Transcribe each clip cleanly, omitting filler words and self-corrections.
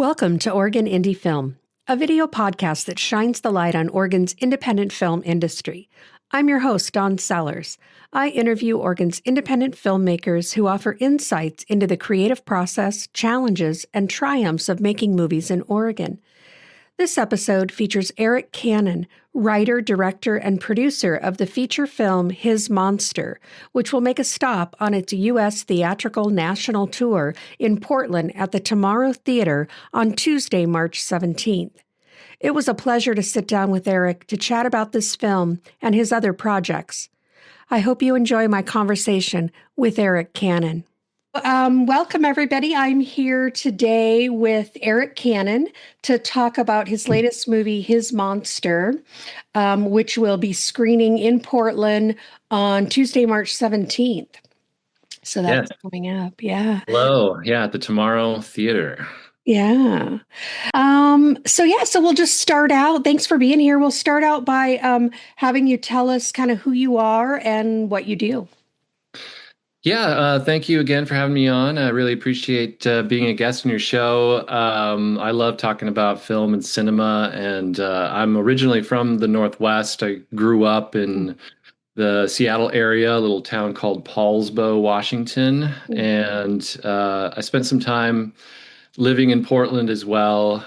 Welcome to Oregon Indie Film, a video podcast that shines the light on Oregon's independent film industry. I'm your host, Dawn Sellers. I interview Oregon's independent filmmakers who offer insights into the creative process, challenges, and triumphs of making movies in Oregon. This episode features Erich Cannon, writer, director, and producer of the feature film His Monster, which will make a stop on its U.S. theatrical national tour in Portland at the Tomorrow Theater on Tuesday, March 17th. It was a pleasure to sit down with Erich to chat about this film and his other projects. I hope you enjoy my conversation with Erich Cannon. Welcome, everybody. I'm here today with Erich Cannon to talk about his latest movie, His Monster, which will be screening in Portland on Tuesday, March 17th. So that's coming up. Yeah. Hello. Yeah, at the Tomorrow Theater. Yeah. So we'll just start out. Thanks for being here. We'll start out by having you tell us kind of who you are and what you do. Yeah, thank you again for having me on. I really appreciate being a guest on your show. I love talking about film and cinema, and I'm originally from the Northwest. I grew up in the Seattle area, a little town called Paulsbo, Washington, and I spent some time living in Portland as well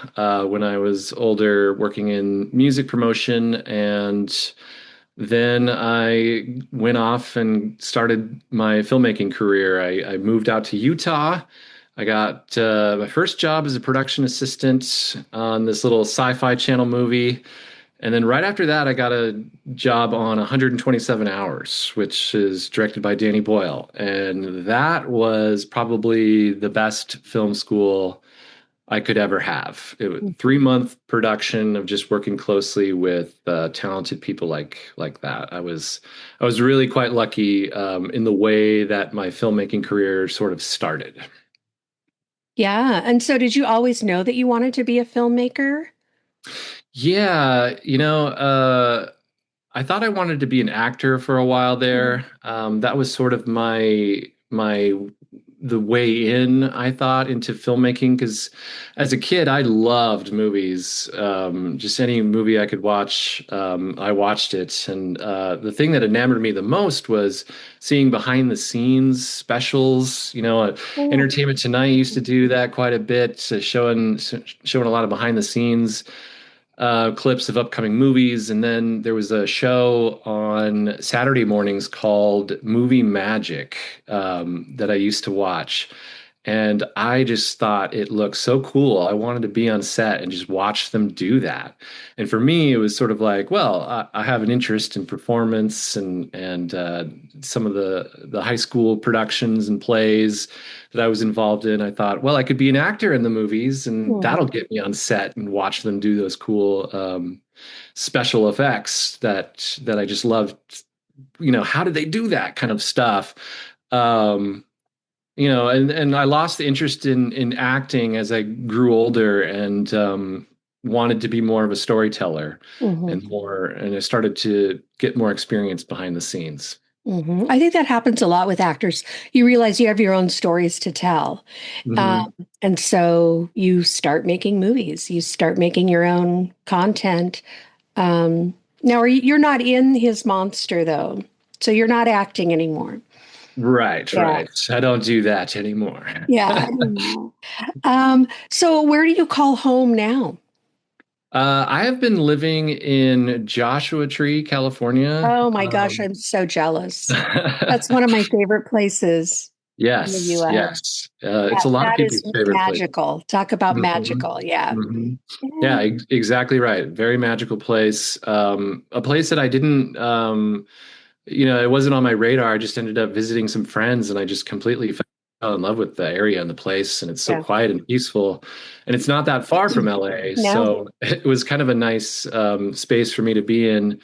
when I was older, working in music promotion, and then I went off and started my filmmaking career. I moved out to Utah. I got my first job as a production assistant on this little sci-fi channel movie. And then right after that, I got a job on 127 Hours, which is directed by Danny Boyle. And that was probably the best film school I could ever have. It was a 3-month production of just working closely with talented people like that. I was really quite lucky in the way that my filmmaking career sort of started. Yeah. And so did you always know that you wanted to be a filmmaker? Yeah, I thought I wanted to be an actor for a while there. That was sort of the way in, I thought, into filmmaking, because as a kid I loved movies. Just any movie I could watch, I watched it. And the thing that enamored me the most was seeing behind the scenes specials. Entertainment Tonight used to do that quite a bit, showing a lot of behind the scenes clips of upcoming movies. And then there was a show on Saturday mornings called Movie Magic that I used to watch. And I just thought it looked so cool. I wanted to be on set and just watch them do that. And for me, it was sort of like, well, I have an interest in performance and some of the high school productions and plays that I was involved in. I thought, well, I could be an actor in the movies, and that'll get me on set and watch them do those cool special effects that I just loved. How did they do that kind of stuff? And I lost the interest in acting as I grew older, and wanted to be more of a storyteller and I started to get more experience behind the scenes. I think that happens a lot with actors. You realize you have your own stories to tell. And so you start making movies, you start making your own content. Now, you're not in His Monster, though, so you're not acting anymore. Right. I don't do that anymore. Yeah. So where do you call home now? I have been living in Joshua Tree, California. Oh my gosh, I'm so jealous. That's one of my favorite places. Yes, in the US. yes. It's a lot of people's favorite magical place. Talk about magical. Yeah. Yeah, exactly right. Very magical place. A place that I didn't it wasn't on my radar. I just ended up visiting some friends, and I just completely fell in love with the area and the place. And it's so quiet and peaceful, and it's not that far from LA. No. So it was kind of a nice space for me to be in,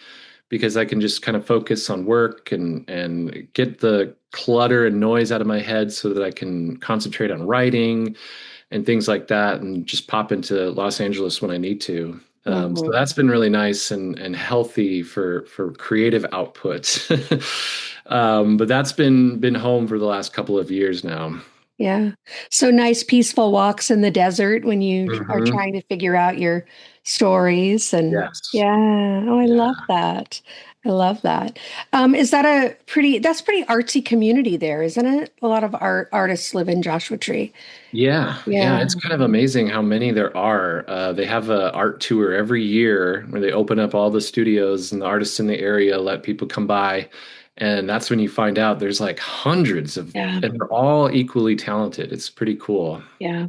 because I can just kind of focus on work and get the clutter and noise out of my head so that I can concentrate on writing and things like that, and just pop into Los Angeles when I need to. So that's been really nice and healthy for creative output. But that's been home for the last couple of years now. Yeah. So nice, peaceful walks in the desert when you are Hmm. trying to figure out your stories. And Yes. yeah, oh, I love Yeah. that. I love that. Is that that's pretty artsy community there, isn't it? A lot of artists live in Joshua Tree. Yeah, yeah, Yeah. it's kind of amazing how many there are. They have a art tour every year where they open up all the studios and the artists in the area let people come by, and that's when you find out there's like hundreds of, Yeah. and they're all equally talented. It's pretty cool. Yeah.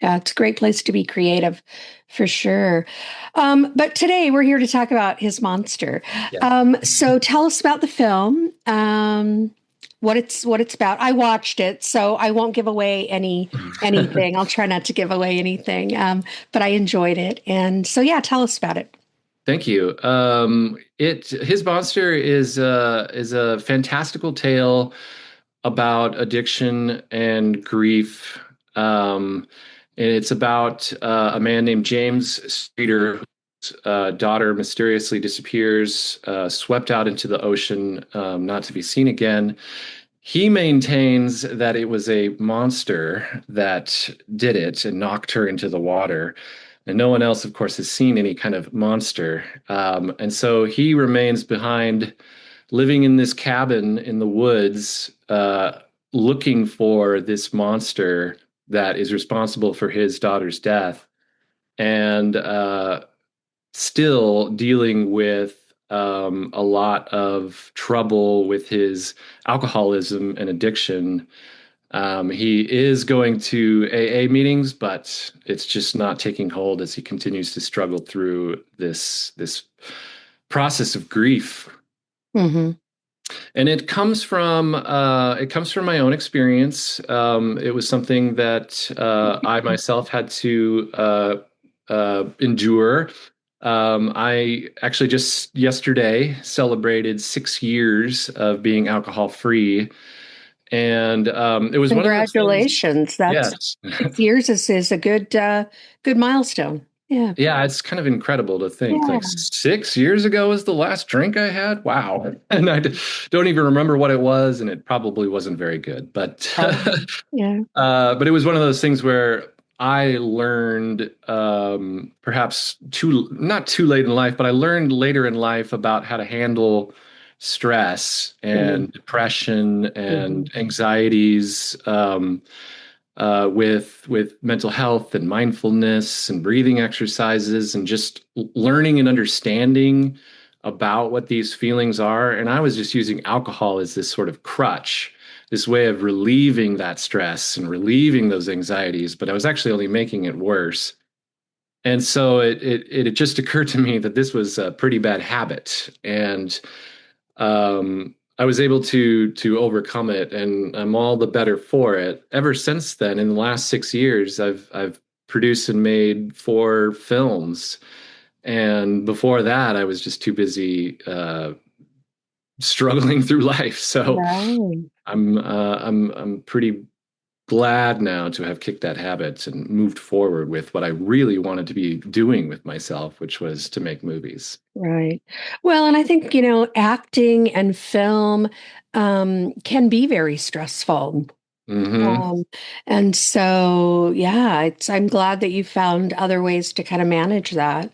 Yeah, it's a great place to be creative for sure. But today we're here to talk about his monster. Yeah. So tell us about the film, what it's about. I watched it, so I won't give away anything. I'll try not to give away anything. But I enjoyed it, and so yeah, tell us about it. Thank you. It his monster is a fantastical tale about addiction and grief. And it's about a man named James Streeter, whose daughter mysteriously disappears, swept out into the ocean, not to be seen again. He maintains that it was a monster that did it and knocked her into the water. And no one else, of course, has seen any kind of monster. And so he remains behind, living in this cabin in the woods, looking for this monster that is responsible for his daughter's death, and still dealing with a lot of trouble with his alcoholism and addiction. He is going to AA meetings, but it's just not taking hold as he continues to struggle through this process of grief. Hmm. And it comes from my own experience. It was something that I myself had to endure. I actually just yesterday celebrated 6 years of being alcohol free, and it was one of those things. Congratulations! That's Yes. 6 years is a good milestone. Yeah. Yeah, it's kind of incredible to think like Yeah. 6 years ago was the last drink I had. Wow. And don't even remember what it was, and it probably wasn't very good. But Probably. Yeah. but it was one of those things where I learned perhaps not too late in life, but I learned later in life about how to handle stress and depression Mm-hmm. and anxieties. With mental health and mindfulness and breathing exercises and just learning and understanding about what these feelings are. And I was just using alcohol as this sort of crutch, this way of relieving that stress and relieving those anxieties, but I was actually only making it worse. And so it just occurred to me that this was a pretty bad habit, and I was able to overcome it, and I'm all the better for it. Ever since then, in the last 6 years, I've produced and made 4 films, and before that, I was just too busy struggling through life. So Right. I'm pretty glad now to have kicked that habit and moved forward with what I really wanted to be doing with myself, which was to make movies. Right. Well, and I think, acting and film can be very stressful. Hmm. Um, and so, yeah, I'm glad that you found other ways to kind of manage that.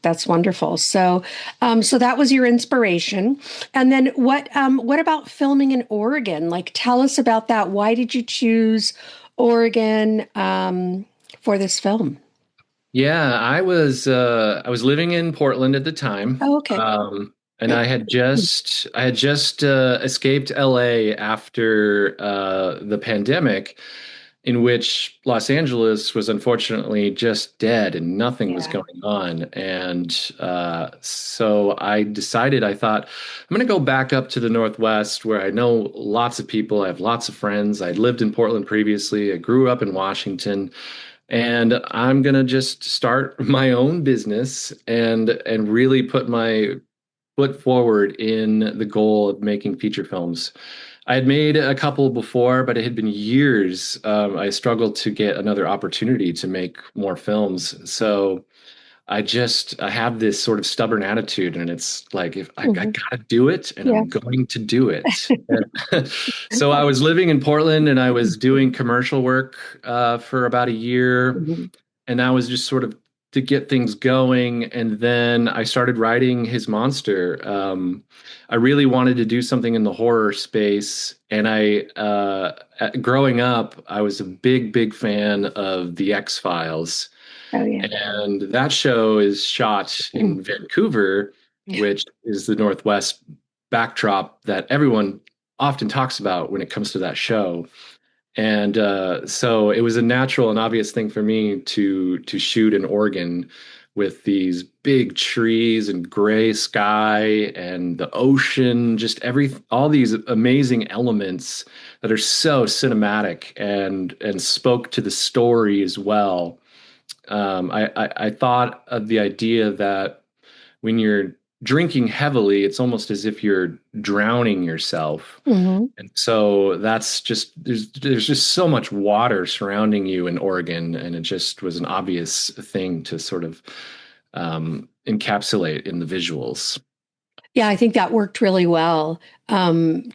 That's wonderful. So that was your inspiration. And then what about filming in Oregon? Like, tell us about that. Why did you choose Oregon, for this film? Yeah, I was living in Portland at the time, Oh, okay. and I had just escaped LA after the pandemic, in which Los Angeles was unfortunately just dead and nothing was Yeah. going on. And so I decided, I thought, I'm going to go back up to the Northwest where I know lots of people. I have lots of friends. I'd lived in Portland previously. I grew up in Washington. And I'm going to just start my own business and really put my foot forward in the goal of making feature films. I had made a couple before, but it had been years. I struggled to get another opportunity to make more films. So I have this sort of stubborn attitude, and it's like if I Hmm. gotta do it, and Yeah. I'm going to do it. And so I was living in Portland, and I was doing commercial work for about a year, Mhm. and that was just sort of to get things going. And then I started writing his monster. I really wanted to do something in the horror space, and growing up, I was a big fan of the X-Files. Oh, yeah. And that show is shot in Vancouver, Yeah. which is the Northwest backdrop that everyone often talks about when it comes to that show. And so it was a natural and obvious thing for me to shoot in Oregon with these big trees and gray sky and the ocean, just all these amazing elements that are so cinematic and spoke to the story as well. I thought of the idea that when you're drinking heavily, it's almost as if you're drowning yourself. Hmm. And so that's just there's just so much water surrounding you in Oregon, and it just was an obvious thing to sort of encapsulate in the visuals. Yeah, I think that worked really well.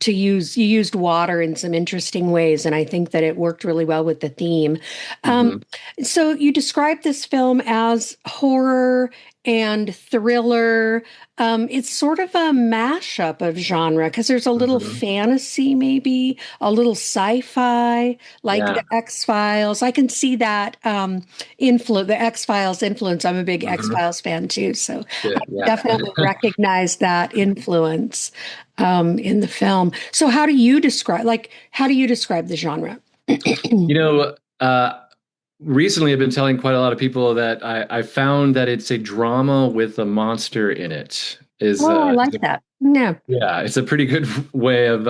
You used water in some interesting ways, and I think that it worked really well with the theme. Um, Hmm. so you described this film as horror and thriller. It's sort of a mashup of genre because there's a little Hmm. fantasy, maybe a little sci-fi, like Yeah. the X-Files. I can see that the X-Files influence. I'm a big Hmm. X-Files fan too, so Yeah. definitely recognize that influence in the film. So how do you describe the genre? You know, recently I've been telling quite a lot of people that I found that it's a drama with a monster in it. Oh, I like that. Yeah. Yeah, it's a pretty good way of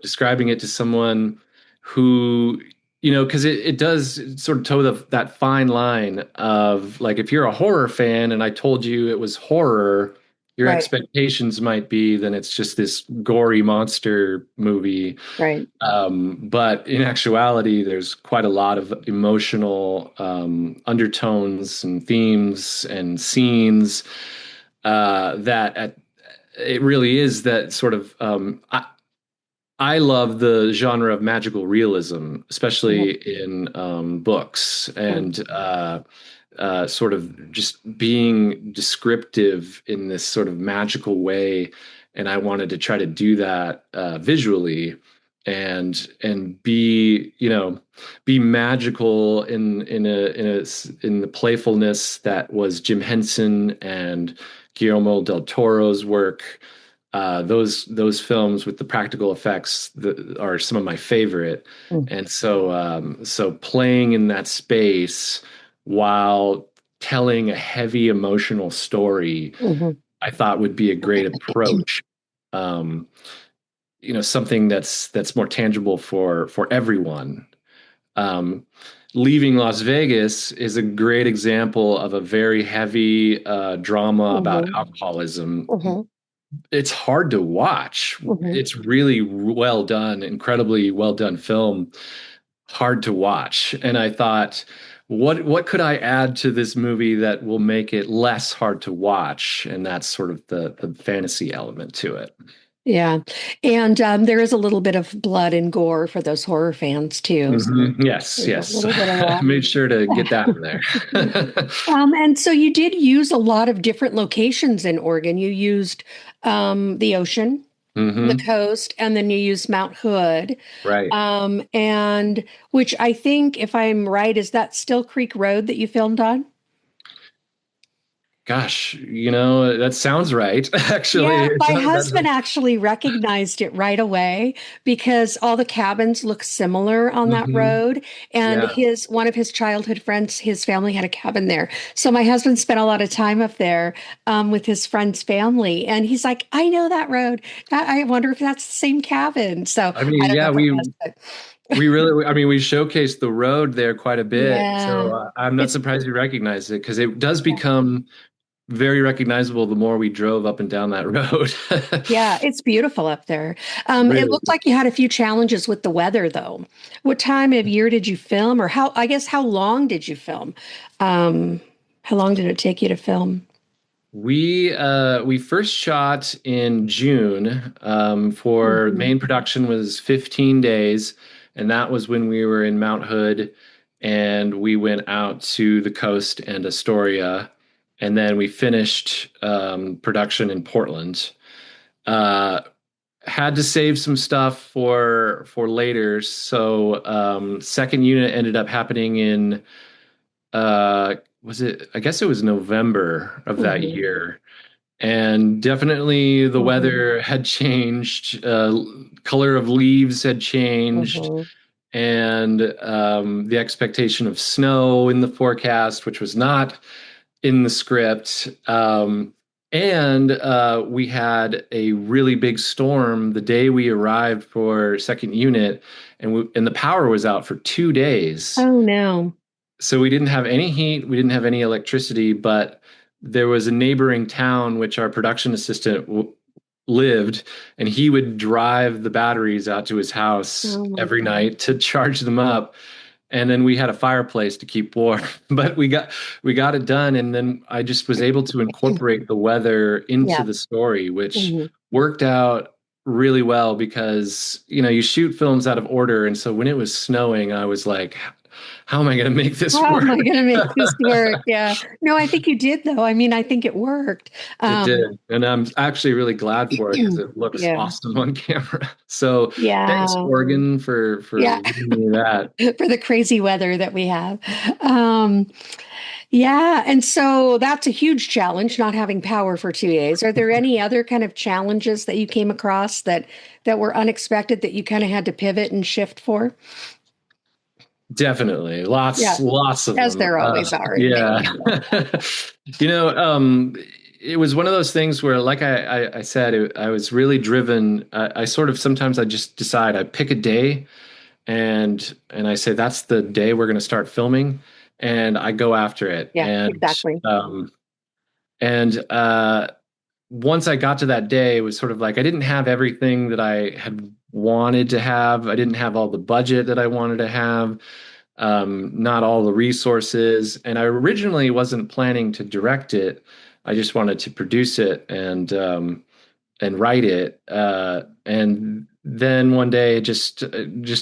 describing it to someone who, because it does sort of toe that fine line of like if you're a horror fan and I told you it was horror, your Right, expectations might be then it's just this gory monster movie. right. But in actuality, there's quite a lot of emotional undertones and themes and scenes that it really is that sort of I love the genre of magical realism, Mhm, especially in books mhm, and sort of just being descriptive in this sort of magical way. And I wanted to try to do that visually and be magical in the playfulness that was Jim Henson and Guillermo del Toro's work. Those films with the practical effects are some of my favorite, mhm, and so playing in that space while telling a heavy emotional story, mhm. I thought would be a great approach. Um, something that's more tangible for everyone. Um, Leaving Las Vegas is a great example of a very heavy drama about Mhm, alcoholism. mhm, It's hard to watch. mhm. It's really well done, incredibly well done film. Hard to watch. And I thought, what could I add to this movie that will make it less hard to watch? And that's sort of the fantasy element to it. Yeah. And there is a little bit of blood and gore for those horror fans too. So Yes, there's a yes. little bit of Made sure to get that in there. that. And so you did use a lot of different locations in Oregon. You used the ocean, the Hmm. coast, and then you used Mount Hood. Right. And which I think, if I'm right, is that Still Creek Road that you filmed on? Gosh, that sounds right. Yeah, Actually, my husband actually recognized it right away because all the cabins look similar on that mhm. road. And Yeah. his one of his childhood friends, his family had a cabin there. So my husband spent a lot of time up there with his friend's family, and he's like, "I know that road. I wonder if that's the same cabin." So I I mean, don't know yeah, if it was, but we showcased the road there quite a bit. yeah, So I'm not it's surprised you recognize it because it does become very recognizable the more we drove up and down that road. yeah, it's beautiful up there. It Really. looked like you had a few challenges with the weather, though. What time of year did you film, or how long did you film? Um, How long did it take you to film? We first shot in June. For Mhm. main production was 15 days, and that was when we were in Mount Hood, and we went out to the coast and Astoria, and then we finished production in Portland. Uh, had to save some stuff for later, so second unit ended up happening in was it? I guess it was November of that Mhm. year. And definitely the Mhm. weather had changed, color of leaves had changed, Mhm. and the expectation of snow in the forecast, which was not in the script. And we had a really big storm the day we arrived for second unit, and the power was out for 2 days. Oh no. So we didn't have any heat, we didn't have any electricity, but there was a neighboring town which our production assistant lived, and he would drive the batteries out to his house Oh my every God. night to charge them up. And then we had a fireplace to keep warm, but we got it done. And then I just was able to incorporate the weather into Yeah. the story, which Mhm. worked out really well because you shoot films out of order. And so when it was snowing, I was like, how am I going to make this How am work? I going to make this work? Yeah. No, I think you did, though. I mean, I think it worked. It Um, did. And I'm actually really glad for it because it looks yeah. awesome on camera. So thanks, Yeah. Oregon, for Yeah. giving me that. For the crazy weather that we have. Um, yeah. And so that's a huge challenge, not having power for 2 days. Are there any other kind of challenges that you came across that were unexpected that you kind of had to pivot and shift for? Definitely. Yeah. Lots of As them. there always are in Yeah. making. You know, it was one of those things where, like I said, I was really driven. I sort of sometimes I just decide I pick a day and I say that's the day we're going to start filming, and I go after it. Yeah, exactly. And once I got to that day, it was sort of like I didn't have everything that I had wanted to have. I didn't have all the budget that I wanted to have, not all the resources. And I originally wasn't planning to direct it. I just wanted to produce it and write it. And then one day it just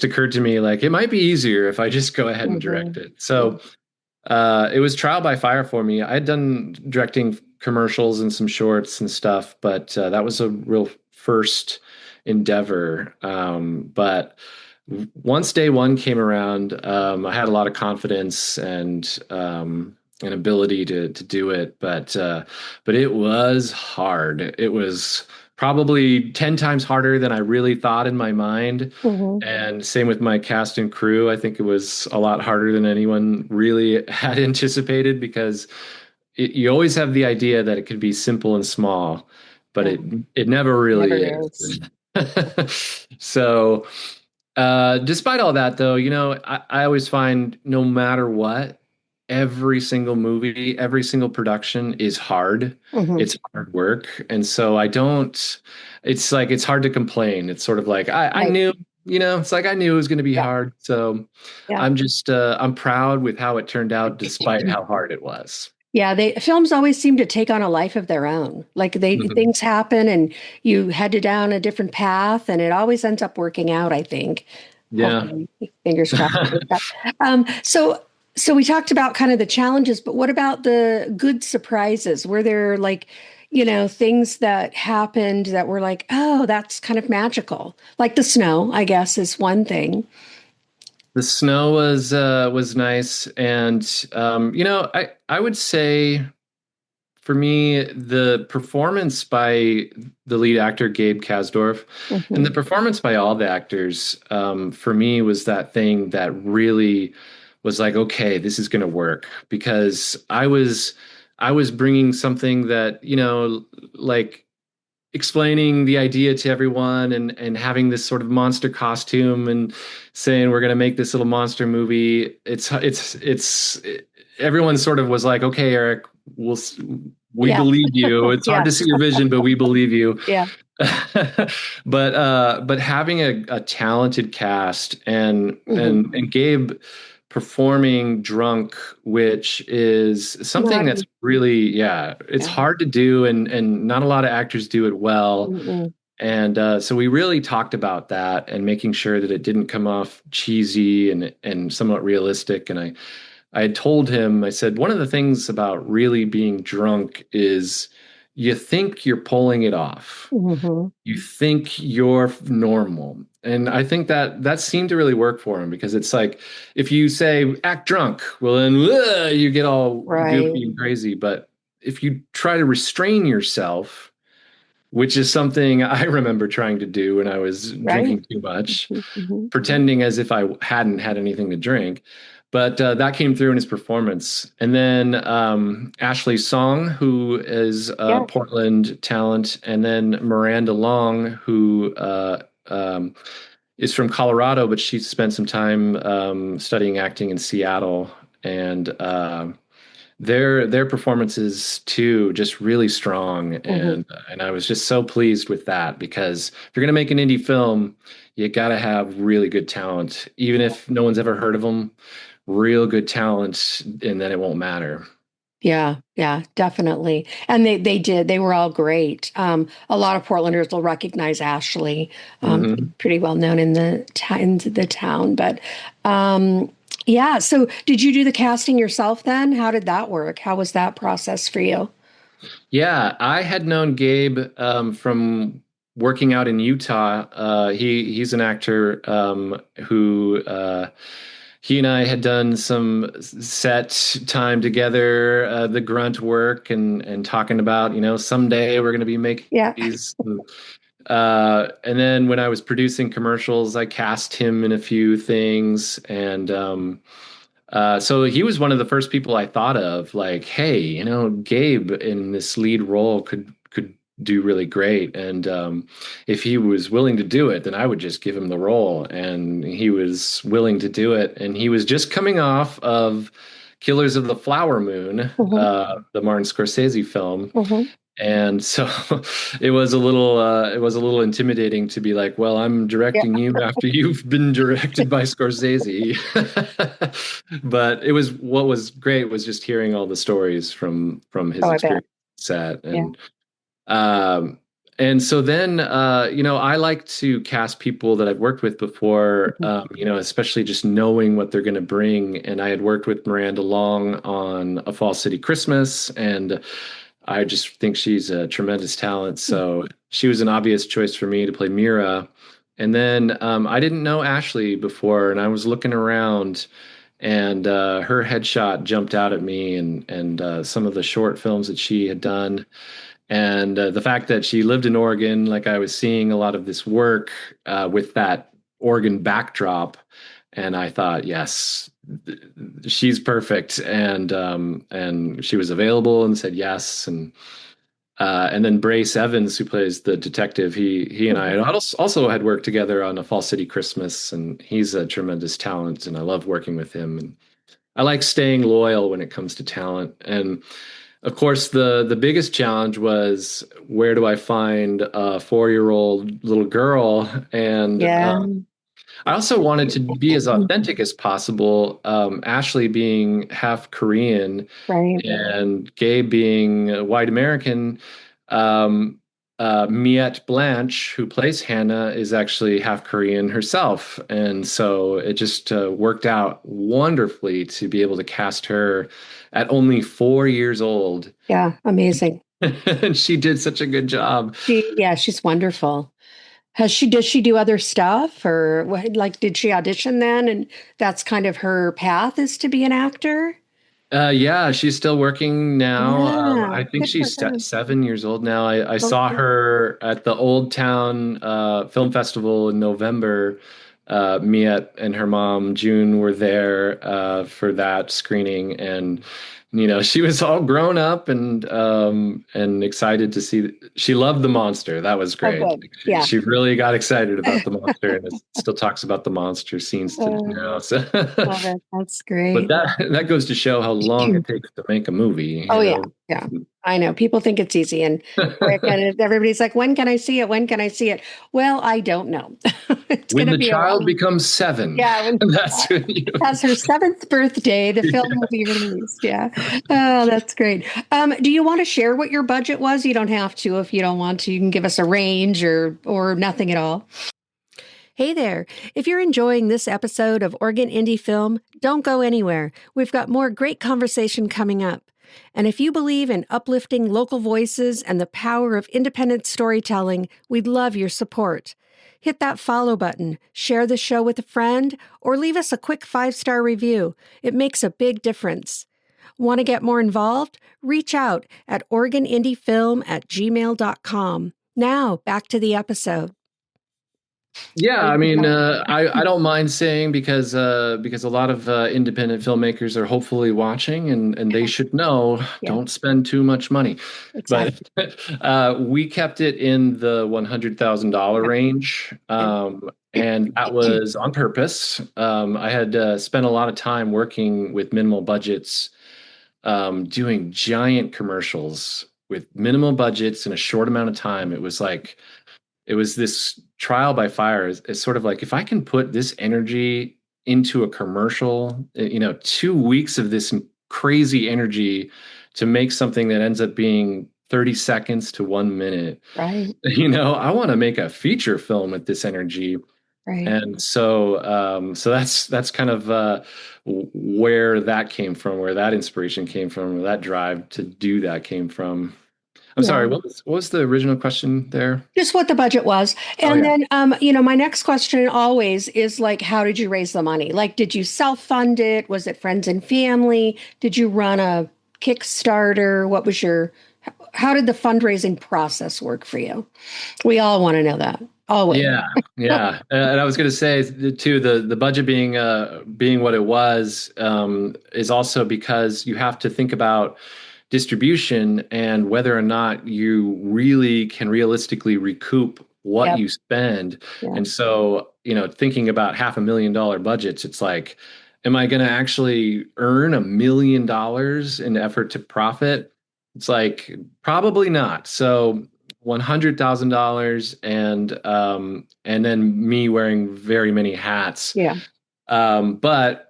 occurred to me like it might be easier if I just go ahead and direct Hmm. it. Yeah. So it was trial by fire for me. I had done directing commercials and some shorts and stuff, but that was a real first endeavor. But once day one came around, I had a lot of confidence and an ability to do it. But it was hard. It was probably 10 times harder than I really thought in my mind. Hmm. And same with my cast and crew. I think it was a lot harder than anyone really had anticipated because you always have the idea that it could be simple and small, but Yeah. it never really Never is. is. So, despite all that, though, I always find no matter what, every single movie, every single production is hard. Hmm. It's hard work. And so it's like, it's hard to complain. It's sort of like, I Right. knew, it's like I knew it was going to be Yeah. hard. So Yeah. I'm proud with how it turned out, despite how hard it was. Yeah, films always seem to take on a life of their own. Like Mhm. things happen and you headed down a different path and it always ends up working out, I think. Yeah. Hopefully, fingers crossed it works out. So we talked about kind of the challenges, but what about the good surprises? Were there like, things that happened that were like, oh, that's kind of magical? Like the snow, I guess, is one thing. The snow was nice, and I would say for me the performance by the lead actor Gabe Kasdorf, and the Hmm. performance by all the actors, for me was that thing that really was like, okay, this is going to work because I was bringing something that like explaining the idea to everyone and having this sort of monster costume and saying we're going to make this little monster movie. Everyone sort of was like, okay, Eric, we Yeah. believe you. It's hard Yeah. to see your vision, but we believe you. Yeah. But having a talented cast and Hmm. and and Gabe performing drunk, which is something Not that's easy. really, yeah, it's Yeah. hard to do, and not a lot of actors do it well. Mm-mm. And so we really talked about that and making sure that it didn't come off cheesy and somewhat realistic. And I had told him, I said, one of the things about really being drunk is you think you're pulling it off. Mhm. You think you're normal. And I think that that seemed to really work for him because it's like if you say act drunk, well then you get all Right. goofy and crazy. But if you try to restrain yourself, which is something I remember trying to do when I was Right. drinking too much, Mhm. pretending as if I hadn't had anything to drink. But that came through in his performance. And then Ashley Song, who is a Yeah. Portland talent, and then Miranda Long, who is from Colorado, but she spent some time studying acting in Seattle. And their performances too, just really strong, Mhm. and I was just so pleased with that because if you're gonna make an indie film, you gotta have really good talent, even if no one's ever heard of them. Real good talent, and then it won't matter. Yeah, yeah, definitely. And they did. They were all great. A lot of Portlanders will recognize Ashley. Hmm. Pretty well known in the town. But yeah. So did you do the casting yourself then? How did that work? How was that process for you? Yeah, I had known Gabe from working out in Utah. He's an actor who he and I had done some set time together, the grunt work and talking about, someday we're going to be making Yeah. these. And then when I was producing commercials, I cast him in a few things, and so he was one of the first people I thought of, like, hey, Gabe in this lead role could do really great, and if he was willing to do it, then I would just give him the role, and he was willing to do it, and he was just coming off of Killers of the Flower Moon, Hmm. the Martin Scorsese film, Hmm. and so it was a little intimidating to be like, well, I'm Yeah. directing you after you've been directed by Scorsese. But it was what was great was just hearing all the stories from his Oh, I bet. experience set Yeah. um and so then I like to cast people that I've worked with before, Mhm. especially just knowing what they're going to bring. And I had worked with Miranda Long on A Fall City Christmas, and I just think she's a tremendous talent. So she was an obvious choice for me to play Mira. And then I didn't know Ashley before, and I was looking around, and her headshot jumped out at me, and some of the short films that she had done, and the fact that she lived in Oregon, like I was seeing a lot of this work with that Oregon backdrop, and I thought, yes, she's perfect, and she was available and said yes, and then Brace Evans, who plays the detective, he and I Mhm. had also had worked together on A Fall City Christmas, and he's a tremendous talent, and I love working with him. And I like staying loyal when it comes to talent. And of course, the biggest challenge was where do I find a 4-year-old little girl? And Yeah. I also wanted to be as authentic as possible. Ashley being half Korean Right. and Gabe being a white American. Um, Miette Blanche, who plays Hannah, is actually half Korean herself. And so it just worked out wonderfully to be able to cast her at only 4 years old. Yeah. Amazing. And she did such a good job. Yeah, she's wonderful. Does she do other stuff or what, like, did she audition then? And that's kind of her path is to be an actor? Yeah, she's still working now. Yeah. I think Good for she's her. 7 years old now. I saw Okay. her at the Old Town Film Festival in November. Mia and her mom, June, were there for that screening, and She was all grown up and excited to see. She loved the monster. That was Oh, great. good. She, Yeah. she really got excited about the monster, and still talks about the monster scenes to Uh, now. So, love it. That's but great. that goes to show how long it takes to make a movie. Oh yeah, yeah. I know. People think it's easy and quick, and everybody's like, "When can I see it? When can I see it?" Well, I don't know. It's going When to the be a child while. becomes seven, Yeah, when that's when you. has her seventh birthday, the film will be released. Yeah. Oh, that's great. Do you want to share what your budget was? You don't have to if you don't want to. You can give us a range or nothing at all. Hey there. If you're enjoying this episode of Oregon Indie Film, don't go anywhere. We've got more great conversation coming up. And if you believe in uplifting local voices and the power of independent storytelling, we'd love your support. Hit that follow button, share the show with a friend, or leave us a quick 5-star review. It makes a big difference. Want to get more involved? Reach out at OregonIndieFilm@gmail.com. Now, back to the episode. Yeah, I mean, I don't mind saying because a lot of independent filmmakers are hopefully watching and they should know Yeah, don't spend too much money. But exactly. we kept it in the $100,000 range, Yeah. and that was on purpose. I had spent a lot of time working with minimal budgets, doing giant commercials with minimal budgets in a short amount of time. It was this trial by fire. It's sort of like if I can put this energy into a commercial, 2 weeks of this crazy energy to make something that ends up being 30 seconds to 1 minute. Right, I want to make a feature film with this energy. right. And so that's kind of where that came from, where that inspiration came from, where that drive to do that came from. I'm Yeah. sorry, what was the original question there? Just what the budget was. Oh And yeah. then, my next question always is like, how did you raise the money? Like, did you self-fund it? Was it friends and family? Did you run a Kickstarter? How did the fundraising process work for you? We all want to know that. Always. Yeah, yeah, and I was going to say too, the budget being what it was is also because you have to think about distribution and whether or not you really can realistically recoup what Yep. you spend. Yeah. And so, thinking about $500,000 budgets, it's like, am I going to actually earn $1 million in effort to profit? It's like probably not. So $100,000 and then me wearing very many hats. Yeah. But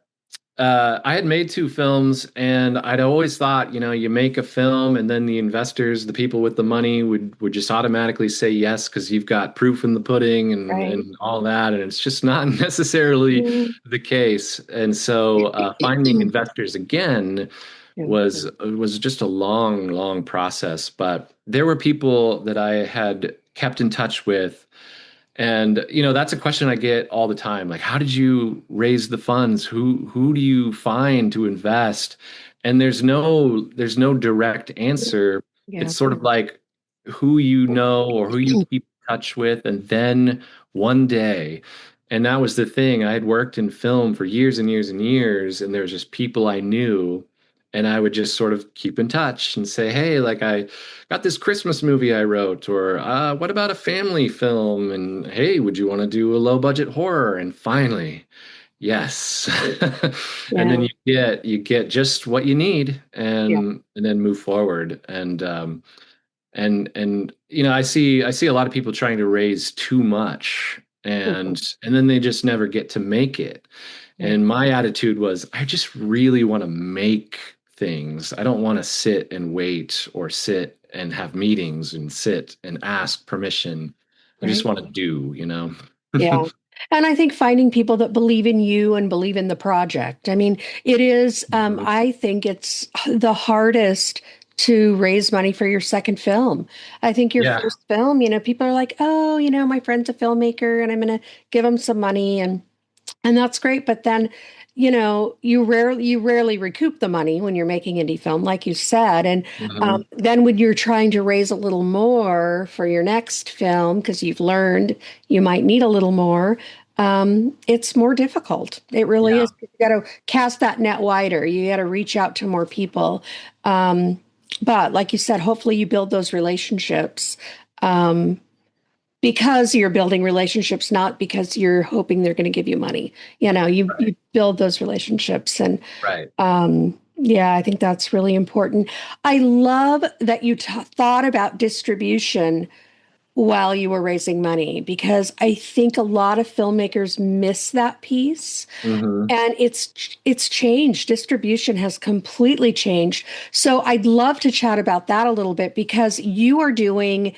I had made two films, and I'd always thought, you make a film, and then the investors, the people with the money, would just automatically say yes because you've got proof in the pudding and Right. and all that, and it's just not necessarily Mm. the case. And so finding investors again Yeah. was just a long, long process. But there were people that I had kept in touch with, and that's a question I get all the time. Like, how did you raise the funds? Who do you find to invest? And there's no direct answer. Yeah. It's sort of like who you know or who you keep in touch with, and then one day. And that was the thing. I had worked in film for years and years and years, and there was just people I knew, and I would just sort of keep in touch and say, hey, like I got this Christmas movie I wrote, or what about a family film? And hey, would you want to do a low budget horror? And finally, yes. And then Yeah. you get just what you need Yeah. and then move forward. And I see a lot of people trying to raise too much Mhm. and then they just never get to make it. Yeah. And my attitude was, I just really want to make things. I don't want to sit and wait or sit and have meetings and sit and ask permission. I just Right. want to do. Yeah. And I think finding people that believe in you and believe in the project. I mean, it is, Mhm. I think it's the hardest to raise money for your second film. I think your Yeah. first film, people are like, oh, my friend's a filmmaker and I'm going to give him some money. And that's great, but then, you rarely recoup the money when you're making indie film, like you said. And Mhm. then when you're trying to raise a little more for your next film, because you've learned you might need a little more, it's more difficult. It really Yeah. is. You got to cast that net wider. You got to reach out to more people. Um, but like you said, hopefully you build those relationships um, because you're building relationships, not because you're hoping they're going to give you money. You Right. build those relationships, and Right. yeah, I think that's really important. I love that you thought about distribution while you were raising money because I think a lot of filmmakers miss that piece. Hmm. And it's changed. Distribution has completely changed. So I'd love to chat about that a little bit because you are doing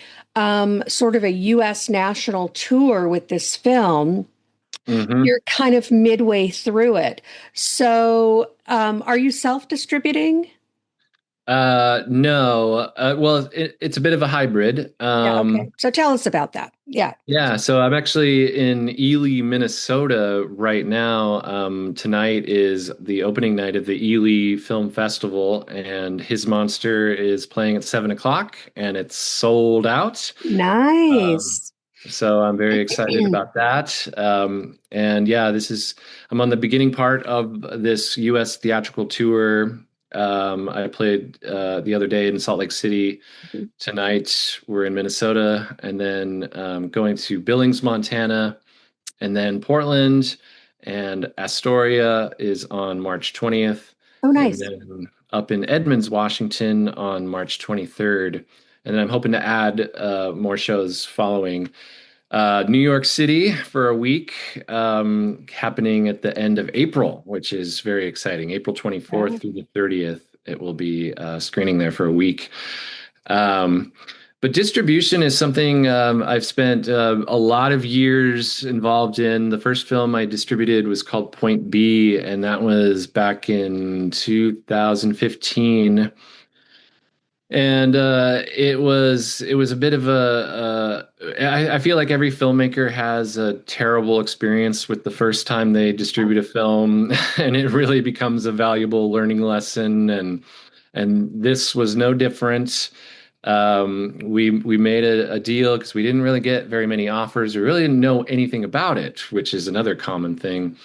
sort of a U.S. national tour with this film. Hmm. You're kind of midway through it. So are you self-distributing? No. Well, it's a bit of a hybrid. Yeah, okay. So tell us about that. Yeah. Yeah, so I'm actually in Ely, Minnesota right now. Tonight is the opening night of the Ely Film Festival, and His Monster is playing at 7 o'clock, and it's sold out. Um, Nice. so I'm very excited about that. And yeah, I'm on the beginning part of this U.S. theatrical tour. I played the other day in Salt Lake City. Tonight we're in Minnesota, and then going to Billings, Montana, and then Portland, and Astoria is on March 20th, Oh, and nice. then up in Edmonds, Washington on March 23rd. And then I'm hoping to add more shows following. New York City for a week, happening at the end of April, which is very exciting. April 24th Wow. through the 30th, it will be screening there for a week. Um, but distribution is something I've spent a lot of years involved in. The first film I distributed was called Point B, and that was back in 2015. And it was a bit of I feel like every filmmaker has a terrible experience with the first time they distribute a film, and it really becomes a valuable learning lesson. And this was no different. We made a deal because we didn't really get very many offers. We really didn't know anything about it, which is another common thing.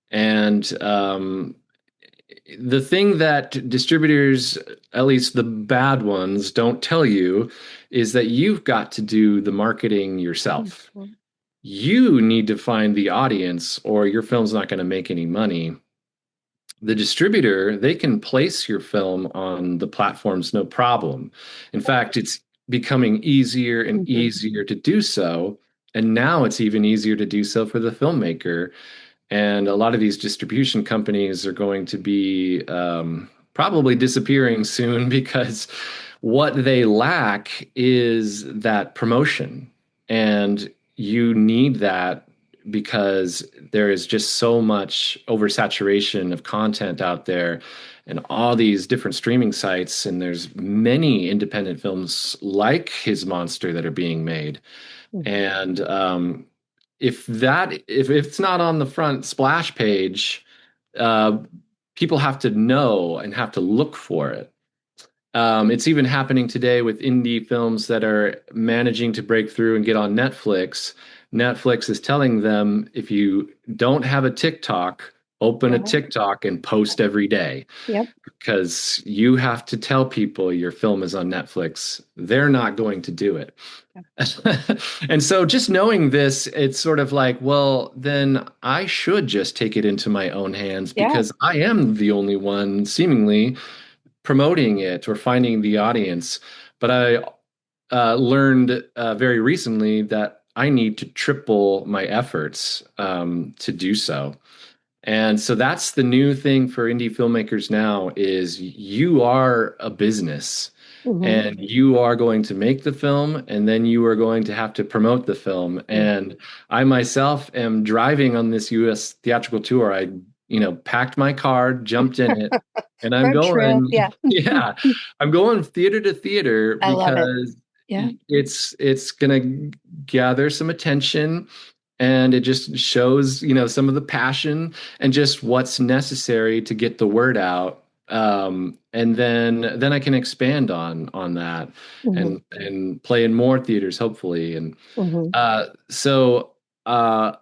And the thing that distributors, at least the bad ones, don't tell you is that you've got to do the marketing yourself. Mhm. You need to find the audience, or your film's not going to make any money. The distributor, they can place your film on the platforms no problem. In fact, it's becoming easier and Mhm. easier to do so. And now it's even easier to do so for the filmmaker. And a lot of these distribution companies are going to be probably disappearing soon because what they lack is that promotion. And you need that because there is just so much oversaturation of content out there and all these different streaming sites. And there's many independent films like His Monster that are being made. Mhm. And if it's not on the front splash page, uh, people have to know and have to look for it. It's even happening today with indie films that are managing to break through and get on Netflix. Netflix is telling them if you don't have a TikTok, open a Wow. TikTok and post every day Yep. because you have to tell people your film is on Netflix. They're not going to do it. And so just knowing this, it's sort of like, well, then I should just take it into my own hands Yeah. because I am the only one seemingly promoting it or finding the audience. But I learned very recently that I need to triple my efforts to do so. And so that's the new thing for indie filmmakers now is you are a business Hmm. and you are going to make the film and then you are going to have to promote the film. And I myself am driving on this US theatrical tour. I packed my car, jumped in it, and I'm Road trip. going, Yeah. yeah, I'm going theater to theater I love it. because Yeah. it's gonna gather some attention and it just shows some of the passion and just what's necessary to get the word out, and then I can expand on that Hmm. and play in more theaters hopefully. And Hmm. so uh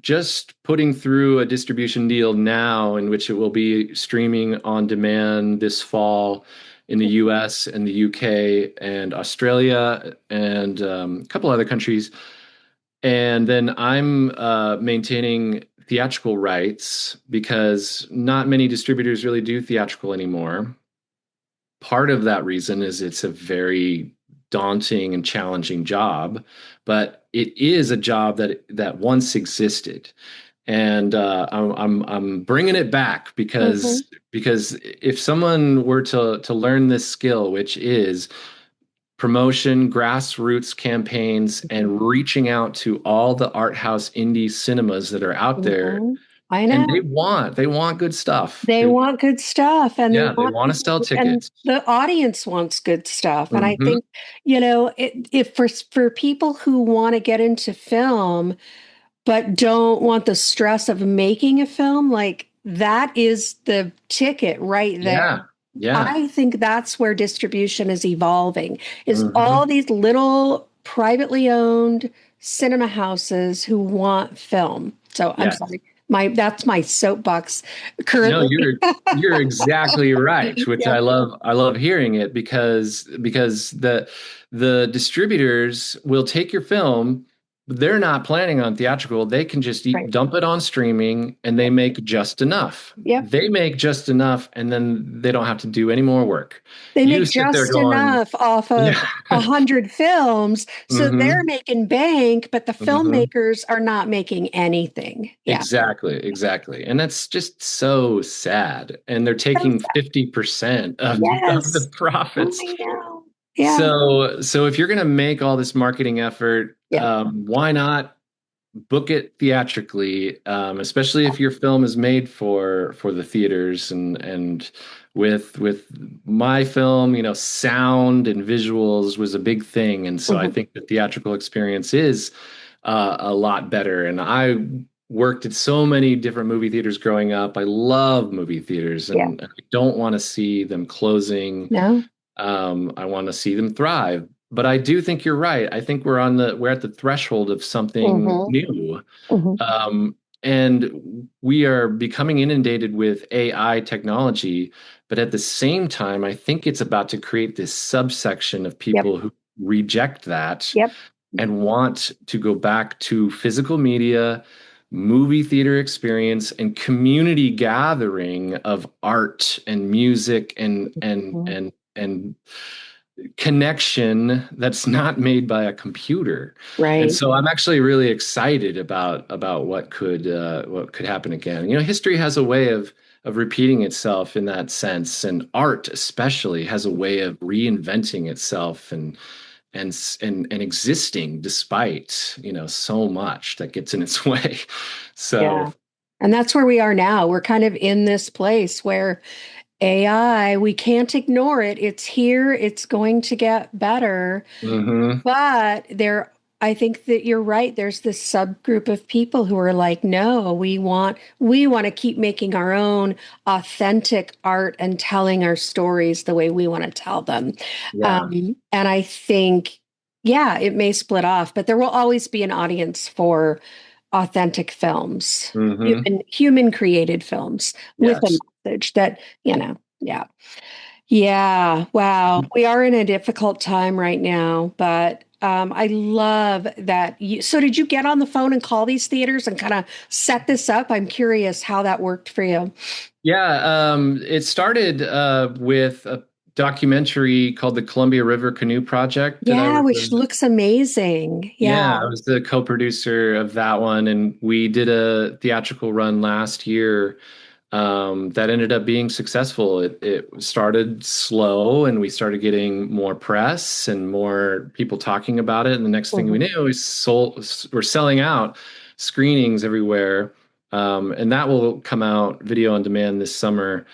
just putting through a distribution deal now in which it will be streaming on demand this fall in the US and the UK and Australia and a couple other countries. And then I'm maintaining theatrical rights because not many distributors really do theatrical anymore. Part of that reason is it's a very daunting and challenging job, but it is a job that once existed, and I'm bringing it back Mhm. because if someone were to learn this skill, which is promotion, grassroots campaigns, and reaching out to all the art house indie cinemas that are out there, Mhm. I and know. they want good stuff. They want good stuff, and they Yeah, they want want to people, sell and tickets. the audience wants good stuff. And I Hmm. think, if for people who want to get into film but don't want the stress of making a film, like that is the ticket right there. Yeah, yeah. I think that's where distribution is evolving, is all Hmm. these little privately owned cinema houses who want film. So I'm Yes. sorry. That's my soapbox No, currently. you're exactly right, which Yeah, I love hearing it because the distributors will take your film, they're not planning on theatrical. They can just right. dump it on streaming and they make just enough. Yep. They make just enough and then they don't have to do any more work. They You make sit there just going, enough off of yeah. 100 films. So they're Hmm. making bank, but the Hmm. filmmakers are not making anything. Yeah. Exactly, exactly. And that's just so sad. And they're So taking sad. 50% of the Yes. profits. I know. Yeah. So if you're going to make all this marketing effort, Yeah. why not book it theatrically, especially if your film is made for the theaters and with my film, sound and visuals was a big thing, and so I Mhm. think the theatrical experience is a lot better. And I worked at so many different movie theaters growing up. I love movie theaters, Yeah. and I don't want to see them closing. No. I want to see them thrive. But I do think you're right. I think we're at the threshold of something Hmm. new. Hmm. Um, and we are becoming inundated with AI technology, but at the same time, I think it's about to create this subsection of Yep. people who reject that Yep. and want to go back to physical media, movie theater experience, and community gathering of art and music Mhm. and connection that's not made by a computer. And Right. so I'm actually really excited about what could happen again. History has a way of repeating itself in that sense, and art especially has a way of reinventing itself and existing despite so much that gets in its way. So Yeah. And that's where we are now. We're kind of in this place where AI, we can't ignore it. It's here. It's going to get better. mhm, But I think that you're right. There's this subgroup of people who are like, no, we want to keep making our own authentic art and telling our stories the way we want to tell them. yeah, And I think, yeah, it may split off, but there will always be an audience for authentic films, mhm, human created films with a yes. message that, yeah. Yeah, wow. We are in a difficult time right now, but I love that you. So, did you get on the phone and call these theaters and kind of set this up? I'm curious how that worked for you. Yeah, it started with a documentary called the Columbia River Canoe Project that I Yeah, was which looks amazing. Yeah. yeah, I was the co-producer of that one, and we did a theatrical run last year that ended up being successful. It started slow, and we started getting more press and more people talking about it. And the next thing we Hmm. knew, we're selling out screenings everywhere. And that will come out video on demand this summer.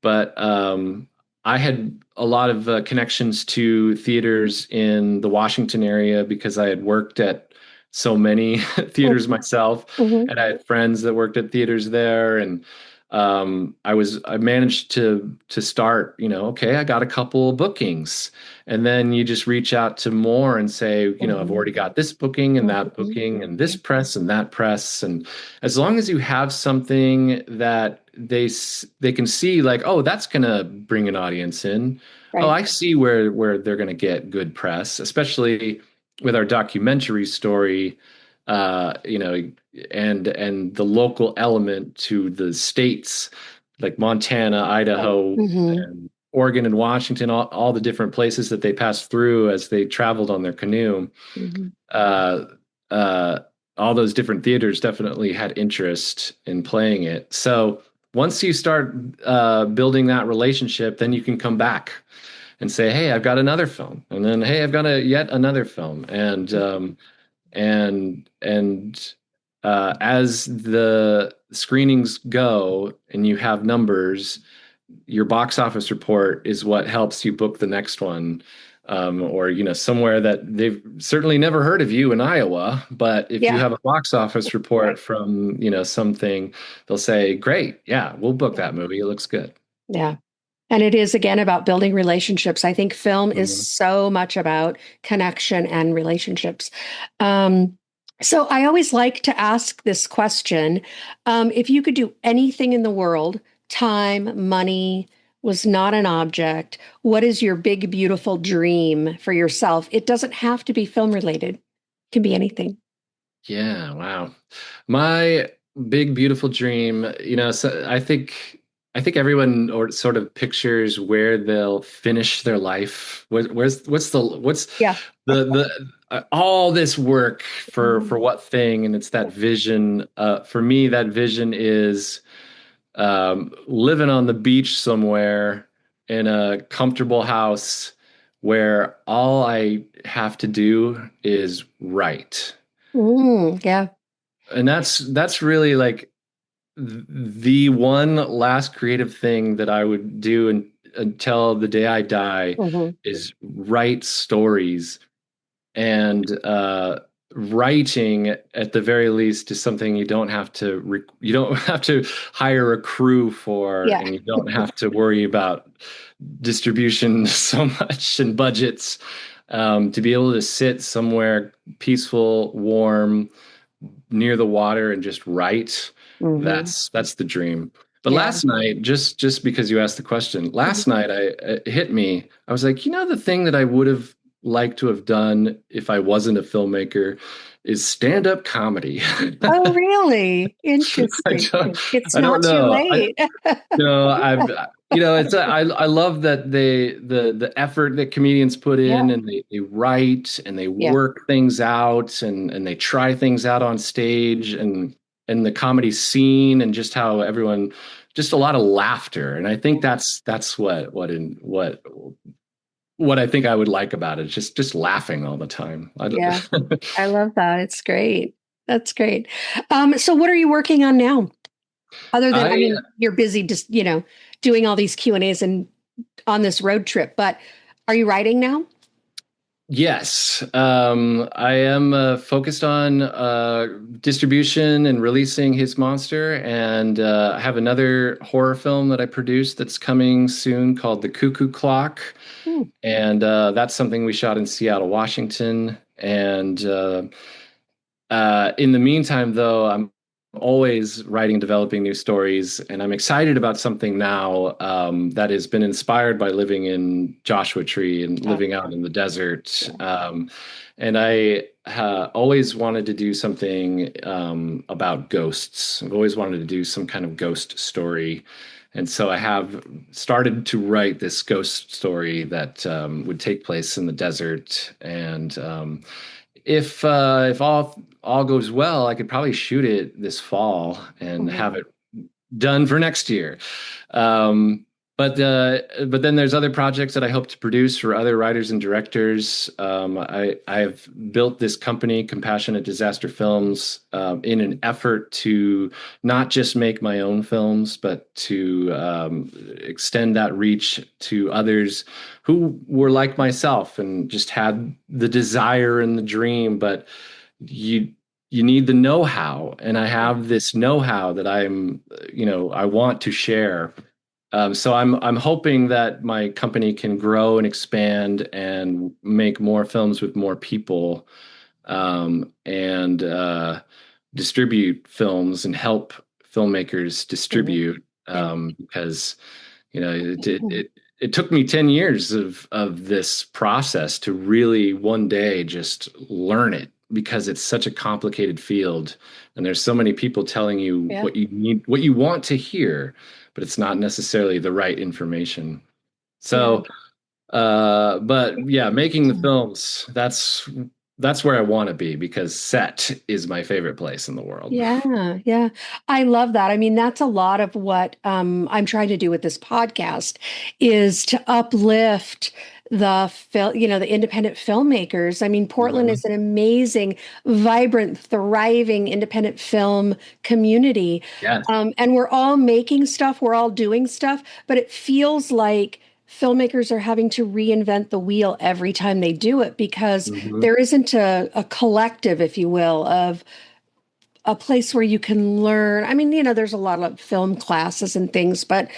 But I had a lot of connections to theaters in the Washington area because I had worked at so many theaters myself, Hmm. and I had friends that worked at theaters there, and I managed to start, okay, I got a couple bookings, and then you just reach out to more and say, I've Hmm. already got this booking and that Hmm. booking and this press and that press, and as long as you have something that they can see, like, oh, that's gonna bring an audience in. Oh, Right. I see where they're gonna get good press, especially with our documentary story. Uh, you know, and the local element to the states like Montana, Right. Idaho, Hmm. and Oregon and Washington, all the different places that they passed through as they traveled on their canoe. Hmm. Uh, uh, all those different theaters definitely had interest in playing it. So once you start building that relationship, then you can come back and say, "Hey, I've got another film," and then, "Hey, I've got a yet another film," and as the screenings go and you have numbers, your box office report is what helps you book the next one. Or somewhere that they've certainly never heard of you in Iowa, but if you Yeah. have a box office report Right. from something, they'll say, great, yeah, we'll book Yeah. that movie, it looks good. Yeah. And it is again about building relationships. I think film is Mhm. so much about connection and relationships. Um, so I always like to ask this question. If you could do anything in the world, time, money was not an object, what is your big, beautiful dream for yourself? It doesn't have to be film related, it can be anything. Yeah, wow. My big beautiful dream, so I think everyone or sort of pictures where they'll finish their life. What's Yeah. the all this work for Mhm. what thing? And it's that vision. For me, that vision is living on the beach somewhere in a comfortable house where all I have to do is write. Yeah. And that's really like the one last creative thing that I would do until the day I die Hmm. is write stories. And writing at the very least is something you don't have to hire a crew for, Yeah. and you don't have to worry about distribution so much and budgets. To be able to sit somewhere peaceful, warm, near the water and just write, Hmm. that's the dream. But Yeah. last night, just because you asked the question, Mhm. last night it hit me. I was like, the thing that I would have liked to have done if I wasn't a filmmaker is stand-up comedy. Oh, really? I Interesting. don't, It's I don't not too know. late. I've it's I love that the effort that comedians put in, Yeah. and they write and they Yeah. work things out, and they try things out on stage, and the comedy scene, and just how everyone, just a lot of laughter. And I think that's what I think I would like about it. Just laughing all the time. Yeah. I love that. It's great. That's great. So what are you working on now? Other than, I I mean, you're busy just, doing all these Q&As and on this road trip, but are you writing now? Yes, I am focused on distribution and releasing His Monster, and I have another horror film that I produced that's coming soon called The Cuckoo Clock, Hmm. and that's something we shot in Seattle, Washington. And in the meantime, though, I'm always writing and developing new stories, and I'm excited about something now that has been inspired by living in Joshua Tree and Oh, living yeah. out in the desert. Yeah. And I always wanted to do something about ghosts. I've always wanted to do some kind of ghost story. And so I have started to write this ghost story that would take place in the desert. And if all goes well, I could probably shoot it this fall and Mhm. have it done for next year. Um, but then there's other projects that I hope to produce for other writers and directors. I've built this company, Compassionate Disaster Films, in an effort to not just make my own films, but to extend that reach to others who were like myself and just had the desire and the dream, but you you need the know-how, and I have this know-how that I want to share. So I'm hoping that my company can grow and expand and make more films with more people, and distribute films and help filmmakers Mhm. distribute, Yeah. because it took me 10 years of this process to really one day just learn it, because it's such a complicated field and there's so many people telling you Yeah. what you need, what you want to hear, but it's not necessarily the right information. Yeah. So but yeah, making the films, that's where I want to be, because set is my favorite place in the world. Yeah, yeah. I love that. I mean, that's a lot of what I'm trying to do with this podcast is to uplift the independent filmmakers. I mean, Portland Mhm. is an amazing, vibrant, thriving independent film community. Yes. And we're all making stuff, we're all doing stuff, but it feels like filmmakers are having to reinvent the wheel every time they do it because Hmm. there isn't a collective, if you will, of a place where you can learn. I mean, there's a lot of film classes and things, but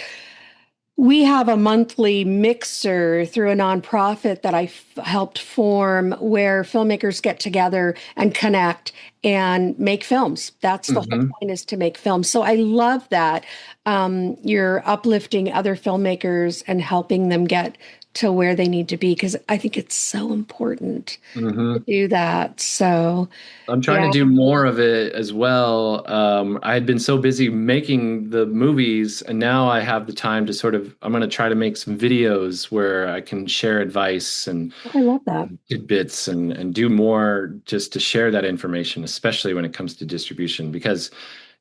we have a monthly mixer through a nonprofit that helped form where filmmakers get together and connect and make films. That's the whole Hmm. point, is to make films. So I love that you're uplifting other filmmakers and helping them get to where they need to be, because I think it's so important to Hmm. do that. So, I'm trying to yeah. do more of it as well. I had been so busy making the movies, and now I have the time to I'm going to try to make some videos where I can share advice and I love that. tidbits, and do more just to share that information, especially when it comes to distribution, because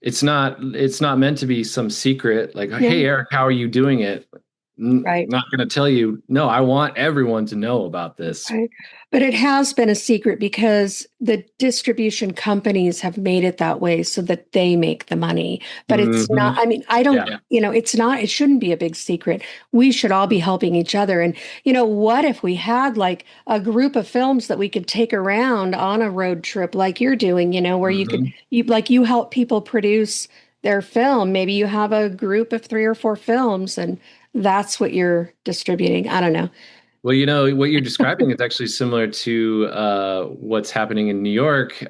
it's not meant to be some secret like, Yeah. hey, Eric, how are you doing it? Right. Not going to tell you. No, I want everyone to know about this. Right. But it has been a secret because the distribution companies have made it that way so that they make the money. But it's not, Hmm. I mean, I don't, Yeah. it's not, it shouldn't be a big secret. We should all be helping each other. And, what if we had like a group of films that we could take around on a road trip like you're doing, where Hmm. you help people produce their film. Maybe you have a group of 3 or 4 films and that's what you're distributing. I don't know. Well, what you're describing is actually similar to what's happening in New York.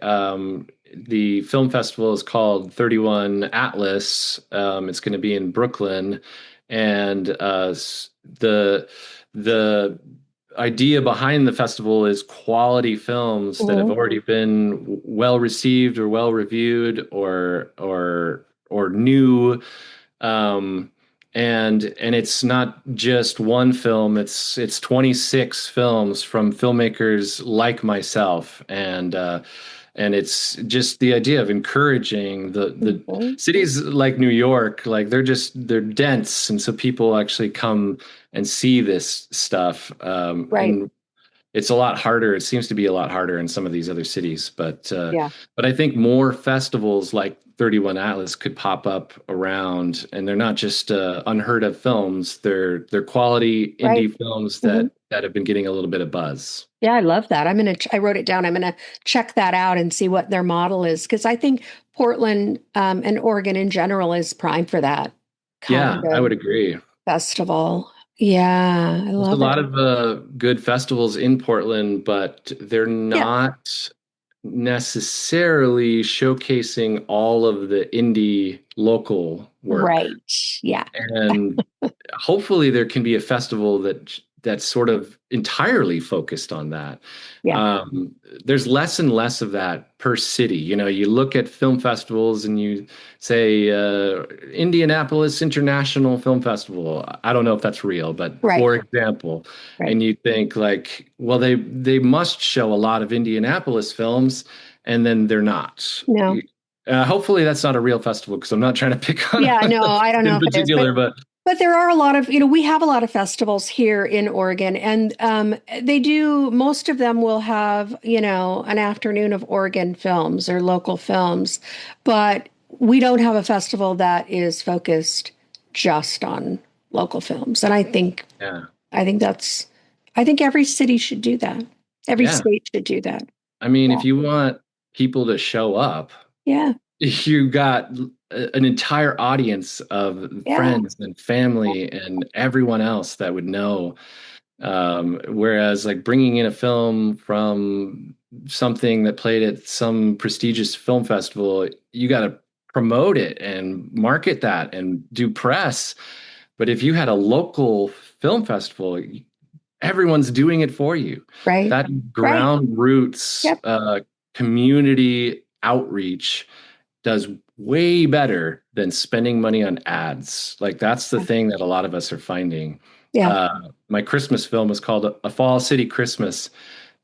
The film festival is called 31 Atlas. It's going to be in Brooklyn, and the idea behind the festival is quality films that have Mhm. already been well received or well reviewed, or new, um, and it's not just one film, it's 26 films from filmmakers like myself, and it's just the idea of encouraging the Mhm. cities like New York, like they're dense, and so people actually come and see this stuff, Right. and it's a lot harder. It seems to be a lot harder in some of these other cities, Yeah. but I think more festivals like 31 Atlas could pop up around, and they're not just unheard of films. They're quality Right. indie films Hmm. that have been getting a little bit of buzz. Yeah, I love that. I wrote it down. I'm gonna check that out and see what their model is, because I think Portland and Oregon in general is prime for that kind Yeah, I of would agree. festival. Yeah, I There's a love lot it. of good festivals in Portland, but they're Yeah. not necessarily showcasing all of the indie local work. Right. Yeah. And hopefully there can be a festival that's sort of entirely focused on that. Yeah. Um, there's less and less of that per city. You look at film festivals and you say Indianapolis International Film Festival. I don't know if that's real, but Right. for example, Right. and you think like, well, they must show a lot of Indianapolis films, and then they're not. No. Hopefully that's not a real festival, because I'm not trying to pick on Yeah. No, I don't know in if it is, but particular, but there are a lot of, we have a lot of festivals here in Oregon, and they do, most of them will have, an afternoon of Oregon films or local films, but we don't have a festival that is focused just on local films. And yeah. I think I think every city should do that. Every Yeah. state should do that. I mean, Yeah. if you want people to show up, Yeah. you got an entire audience of Yeah. friends and family and everyone else that would know. Whereas like bringing in a film from something that played at some prestigious film festival, you got to promote it and market that and do press. But if you had a local film festival, everyone's doing it for you. Right. That Right. ground roots Yep. community outreach does way better than spending money on ads. Like that's the thing that a lot of us are finding. Yeah. My Christmas film was called A Fall City Christmas.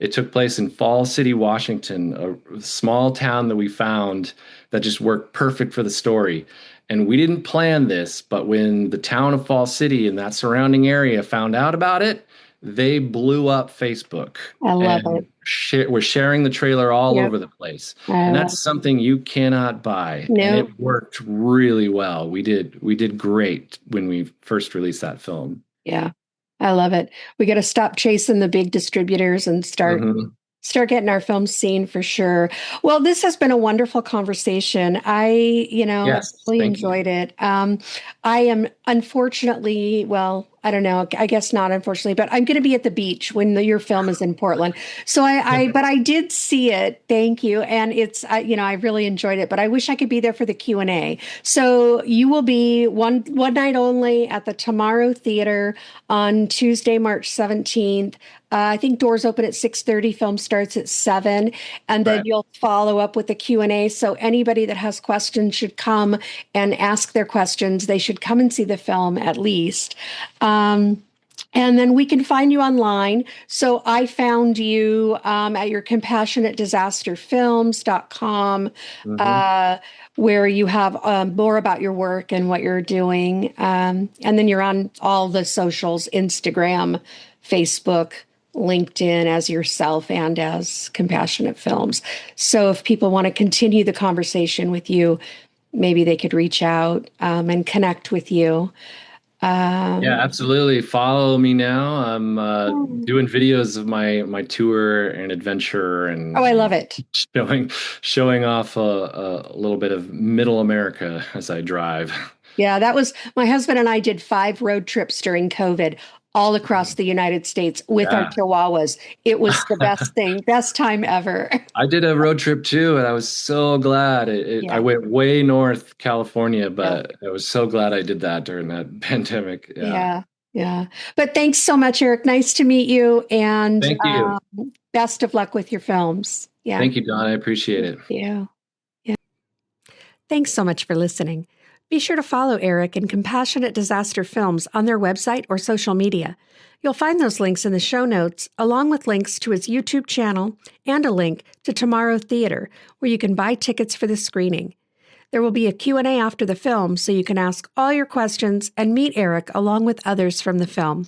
It took place in Fall City, Washington, a small town that we found that just worked perfect for the story. And we didn't plan this, but when the town of Fall City and that surrounding area found out about it, they blew up Facebook I love and it. were sharing the trailer all Yep. over the place. I And love that's something you cannot buy. And No. it worked really well. We did great when we first released that film. Yeah. I love it. We got to stop chasing the big distributors and Hmm. start getting our films seen for sure. Well, this has been a wonderful conversation. Have Yes, really thank you. enjoyed it. I am unfortunately, well, I don't know, I guess not unfortunately, but I'm going to be at the beach when your film is in Portland. So but I did see it. Thank you. And I really enjoyed it, but I wish I could be there for the Q&A. So you will be one night only at the Tomorrow Theater on Tuesday, March 17th. I think doors open at 6:30, film starts at 7, and then Right. you'll follow up with the Q&A. So anybody that has questions should come and ask their questions. They should come and see the film at least. And then we can find you online. So I found you at your compassionatedisasterfilms.com, Hmm. uh, where you have more about your work and what you're doing. And then you're on all the socials, Instagram, Facebook, LinkedIn as yourself and as Compassionate Films. So if people want to continue the conversation with you, maybe they could reach out and connect with you. Yeah, Um, absolutely. Follow me now. I'm doing videos of my tour and adventure oh, I love and it. showing showing off a little bit of middle America as I drive. Yeah, that was my husband and I did 5 road trips during COVID all across the United States with our Yeah. chihuahuas. It was the best thing, best time ever. I did a road trip too, and I was so glad. I Yeah, went way north California, yeah, but I was so glad I did that during that pandemic. Yeah. yeah, yeah. But thanks so much, Eric. Nice to meet you, and Thank you. best of luck with your films. Yeah, Thank you, Don. I appreciate it. yeah. Thanks so much for listening. Be sure to follow Eric and Compassionate Disaster Films on their website or social media. You'll find those links in the show notes, along with links to his YouTube channel and a link to Tomorrow Theater, where you can buy tickets for the screening. There will be a Q&A after the film, so you can ask all your questions and meet Eric along with others from the film.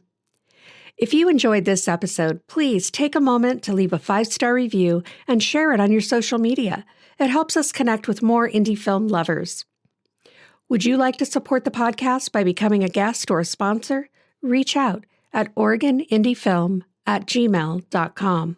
If you enjoyed this episode, please take a moment to leave a 5-star review and share it on your social media. It helps us connect with more indie film lovers. Would you like to support the podcast by becoming a guest or a sponsor? Reach out at OregonIndieFilm@gmail.com.